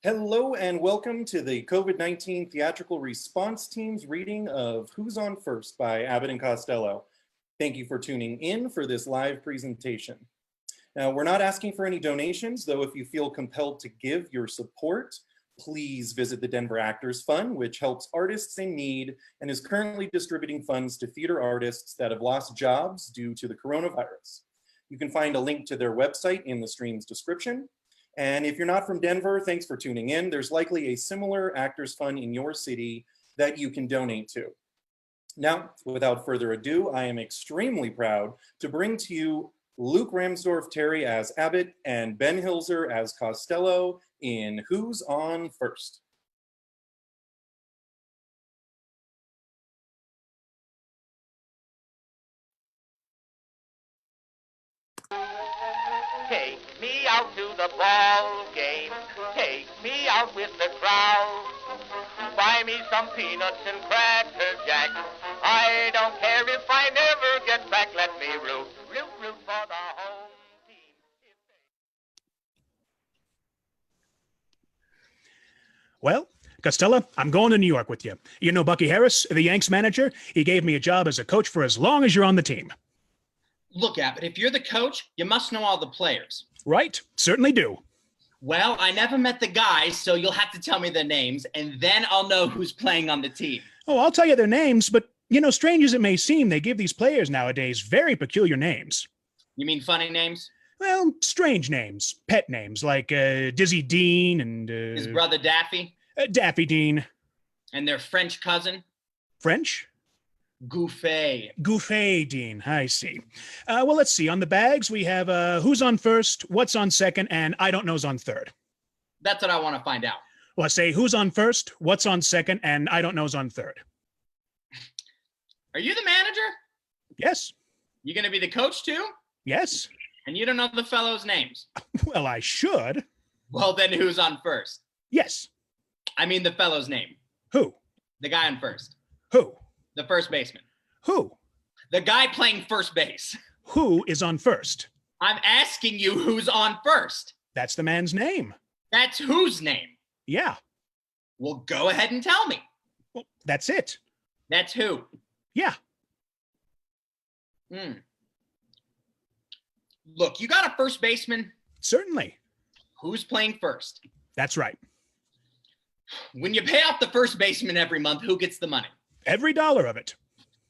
Hello and welcome to the COVID-19 Theatrical Response Team's reading of Who's on First by Abbott and Costello. Thank you for tuning in for this live presentation. Now, we're not asking for any donations, though if you feel compelled to give your support, please visit the Denver Actors Fund, which helps artists in need and is currently distributing funds to theater artists that have lost jobs due to the coronavirus. You can find a link to their website in the stream's description. And if you're not from Denver, thanks for tuning in. There's likely a similar Actors Fund in your city that you can donate to. Now, without further ado, I am extremely proud to bring to you Luke Ramsdorf Terry as Abbott and Ben Hilzer as Costello in Who's on First? Take me out to the ball game. Take me out with the crowd. Buy me some peanuts and cracker jack. I don't care if I never get back. Let me root for the home team. Well, Costello, I'm going to New York with you. You know Bucky Harris, the Yanks manager? He gave me a job as a coach for as long as you're on the team. Look, Abbott, if you're the coach, you must know all the players. Right? Certainly do. Well, I never met the guys, so you'll have to tell me their names, and then I'll know who's playing on the team. Oh, I'll tell you their names, but, you know, strange as it may seem, they give these players nowadays very peculiar names. You mean funny names? Well, strange names. Pet names, like Dizzy Dean and... His brother Daffy? Daffy Dean. And their French cousin? French? Gouffet. Gouffet Dean, I see. Well, let's see. On the bags, we have who's on first, what's on second, and I don't know's on third. That's what I want to find out. Well, I say who's on first, what's on second, and I don't know's on third. Are you the manager? Yes. You going to be the coach too? Yes. And you don't know the fellows' names? Well, I should. Well, then who's on first? Yes. I mean the fellow's name. Who? The guy on first. Who? The first baseman. Who? The guy playing first base. Who is on first? I'm asking you who's on first. That's the man's name. That's whose name? Yeah. Well, go ahead and tell me. Well, that's it. That's who? Yeah. Look, you got a first baseman. Certainly. Who's playing first? That's right. When you pay off the first baseman every month, who gets the money? Every dollar of it.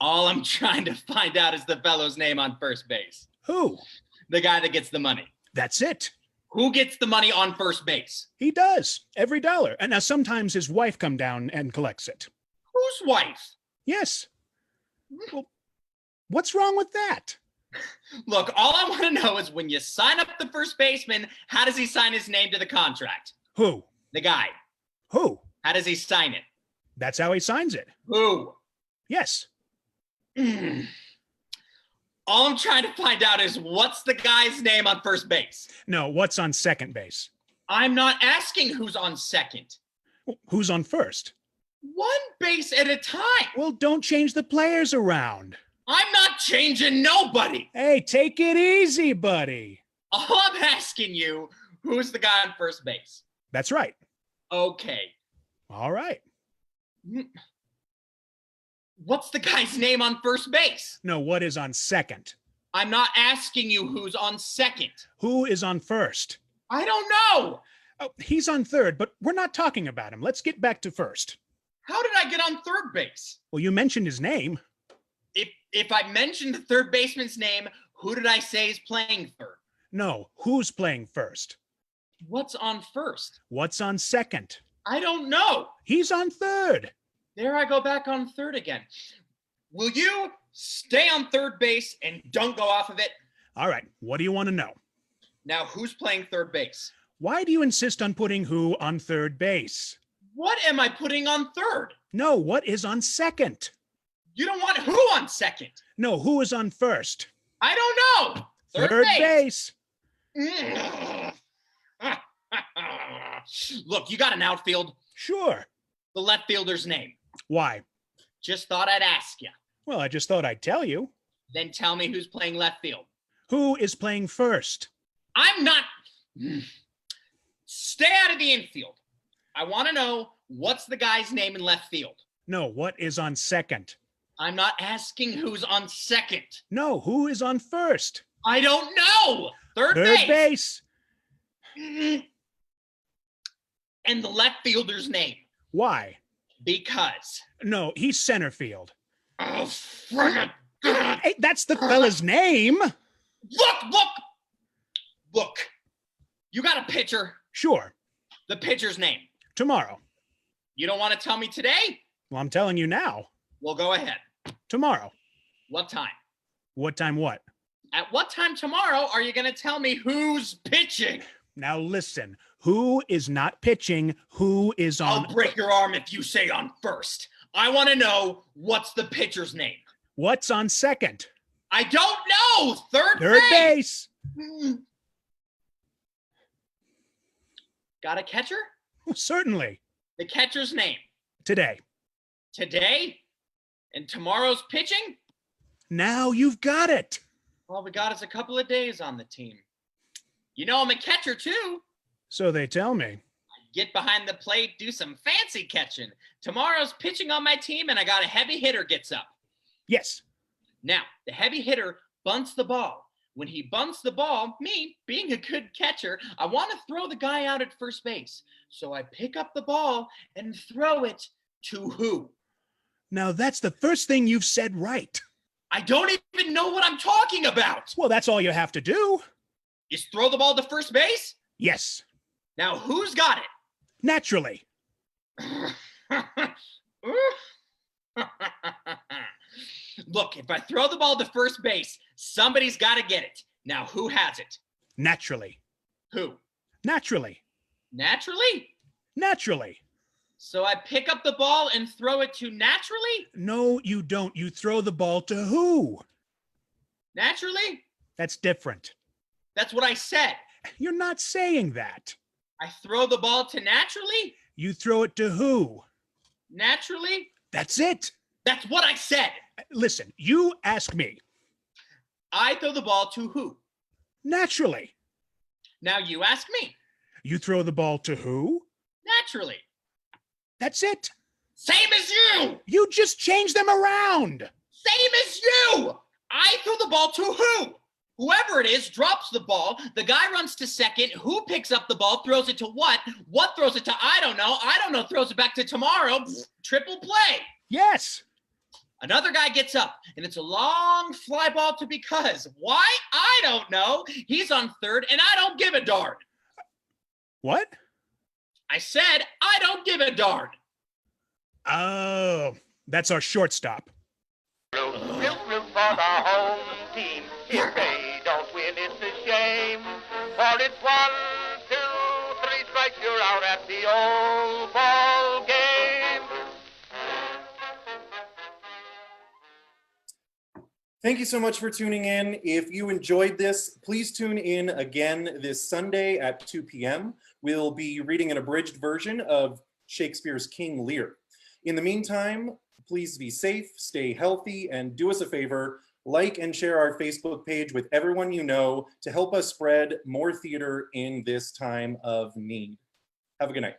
All I'm trying to find out is the fellow's name on first base. Who? The guy that gets the money. That's it. Who gets the money on first base? He does. Every dollar. And now sometimes his wife come down and collects it. Whose wife? Yes. Well, what's wrong with that? Look, all I want to know is when you sign up the first baseman, how does he sign his name to the contract? Who? The guy. Who? How does he sign it? That's how he signs it. Who? Yes. All I'm trying to find out is what's the guy's name on first base? No, what's on second base? I'm not asking who's on second. Who's on first? One base at a time. Well, don't change the players around. I'm not changing nobody. Hey, take it easy, buddy. All I'm asking you, who's the guy on first base? That's right. Okay. All right. What's the guy's name on first base? No, what is on second? I'm not asking you who's on second. Who is on first? I don't know. Oh, he's on third, but we're not talking about him. Let's get back to first. How did I get on third base? Well, you mentioned his name. If I mentioned the third baseman's name, who did I say is playing third? No, who's playing first? What's on first? What's on second? I don't know. He's on third. There I go back on third again. Will you stay on third base and don't go off of it? All right, what do you want to know? Now, who's playing third base? Why do you insist on putting who on third base? What am I putting on third? No, what is on second? You don't want who on second? No, who is on first? I don't know. Third base. Look, you got an outfield. Sure. The left fielder's name. Why? Just thought I'd ask you. Well, I just thought I'd tell you. Then tell me who's playing left field. Who is playing first? I'm not. Stay out of the infield. I want to know what's the guy's name in left field. No, what is on second? I'm not asking who's on second. No, who is on first? I don't know. Third Third base. base. And the left fielder's name. Why? Because. No, he's center field. Oh, friggin' God. Hey, that's the fella's name. Look. You got a pitcher. Sure, The pitcher's name. tomorrow. You don't want to tell me today? Well, I'm telling you now. Well, go ahead. Tomorrow. What time? What time what? At what time tomorrow are you going to tell me who's pitching? Now listen, who is not pitching? Who is on? I'll break your arm if you say on first. I want to know what's the pitcher's name. What's on second? I don't know. Third Base. Got a catcher? Certainly. The catcher's name. Today. Today? And tomorrow's pitching? Now you've got it. All we got is a couple of days on the team. You know I'm a catcher too. So they tell me. Get behind the plate, do some fancy catching. Tomorrow's pitching on my team, and I got a heavy hitter gets up. Yes. Now, the heavy hitter bunts the ball. When he bunts the ball, me, being a good catcher, I want to throw the guy out at first base. So I pick up the ball and throw it to who? Now that's the first thing you've said right. I don't even know what I'm talking about. Well, that's all you have to do. Is throw the ball to first base? Yes. Now, who's got it? Naturally. Look, if I throw the ball to first base, somebody's got to get it. Now, who has it? Naturally. Who? Naturally. Naturally? Naturally. So I pick up the ball and throw it to naturally? No, you don't. You throw the ball to who? Naturally? That's different. That's what I said. You're not saying that. I throw the ball to naturally? You throw it to who? Naturally? That's it. That's what I said. Listen, you ask me. I throw the ball to who? Naturally. Now you ask me. You throw the ball to who? Naturally. That's it. Same as you. You just change them around. Same as you. I throw the ball to who? Whoever it is drops the ball. The guy runs to second. Who picks up the ball, throws it to what? What throws it to? I don't know. I don't know. Throws it back to tomorrow. Triple play. Yes. Another guy gets up, and it's a long fly ball to because. Why? I don't know. He's on third, and I don't give a darn. What? I said I don't give a darn. Oh, that's our shortstop. Root for the home team. If they don't win, it's a shame. For it's 1, 2, 3 strikes, you're out at the old ball game. Thank you so much for tuning in. If you enjoyed this, please tune in again this Sunday at 2 p.m. We'll be reading an abridged version of Shakespeare's King Lear. In the meantime, please be safe, stay healthy, and do us a favor, like and share our Facebook page with everyone you know to help us spread more theater in this time of need. Have a good night.